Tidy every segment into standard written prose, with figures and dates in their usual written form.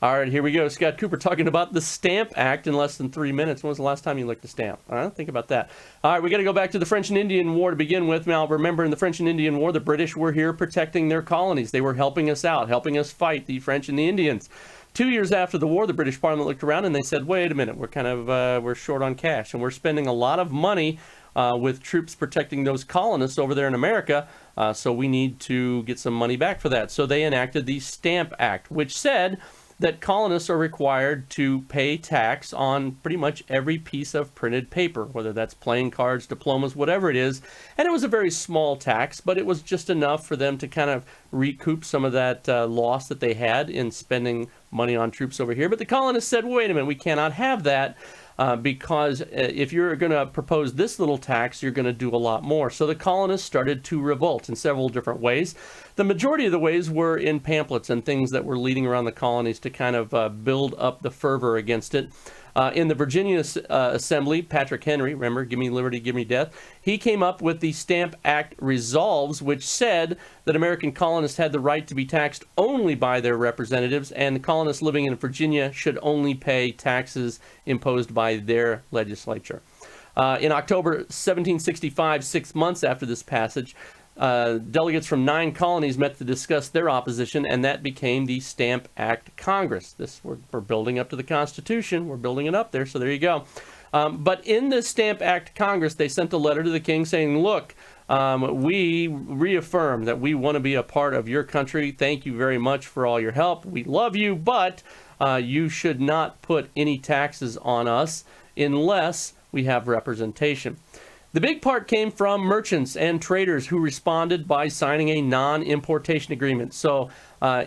All right, here we go. Scott Cooper talking about the Stamp Act in less than 3 minutes. When was the last time you looked at a stamp? All right, think about that. All right, we got to go back to the French and Indian War to begin with. Now, remember, in the French and Indian War, the British were here protecting their colonies. They were helping us out, helping us fight the French and the Indians. 2 years after the war, the British Parliament looked around and they said, wait a minute, we're short on cash, and we're spending a lot of money with troops protecting those colonists over there in America, so we need to get some money back for that. So they enacted the Stamp Act, which said that colonists are required to pay tax on pretty much every piece of printed paper, whether that's playing cards, diplomas, whatever it is. And it was a very small tax, but it was just enough for them to kind of recoup some of that loss that they had in spending money on troops over here. But the colonists said, wait a minute, we cannot have that. Because if you're going to propose this little tax, you're going to do a lot more. So the colonists started to revolt in several different ways. The majority of the ways were in pamphlets and things that were leading around the colonies to kind of build up the fervor against it. In the Virginia Assembly, Patrick Henry, remember, give me liberty, give me death, he came up with the Stamp Act Resolves, which said that American colonists had the right to be taxed only by their representatives, and the colonists living in Virginia should only pay taxes imposed by their legislature. In October 1765, 6 months after this passage, delegates from 9 colonies met to discuss their opposition, and that became the Stamp Act Congress. We're building up to the Constitution. We're building it up there, so there you go. But in the Stamp Act Congress, they sent a letter to the king saying, look, we reaffirm that we want to be a part of your country. Thank you very much for all your help. We love you, but you should not put any taxes on us unless we have representation. The big part came from merchants and traders who responded by signing a non-importation agreement. So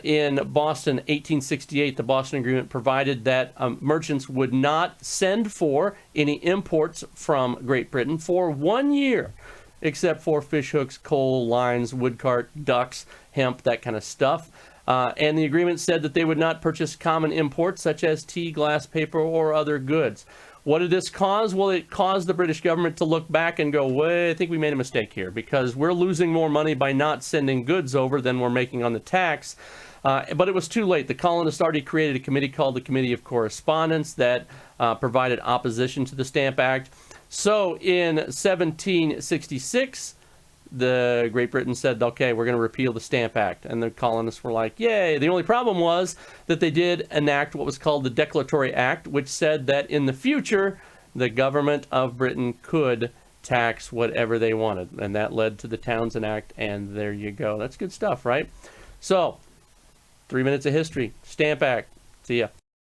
in Boston, 1868, the Boston Agreement provided that merchants would not send for any imports from Great Britain for 1 year, except for fish hooks, coal, lines, woodcart, ducks, hemp, that kind of stuff. And the agreement said that they would not purchase common imports such as tea, glass, paper, or other goods. What did this cause? Well, it caused the British government to look back and go, well, I think we made a mistake here because we're losing more money by not sending goods over than we're making on the tax. But it was too late. The colonists already created a committee called the Committee of Correspondence that provided opposition to the Stamp Act. So in 1766, the Great Britain said, okay, we're going to repeal the Stamp Act. And the colonists were like, yay. The only problem was that they did enact what was called the Declaratory Act, which said that in the future, the government of Britain could tax whatever they wanted. And that led to the Townshend Act. And there you go. That's good stuff, right? So, 3 minutes of history. Stamp Act. See ya.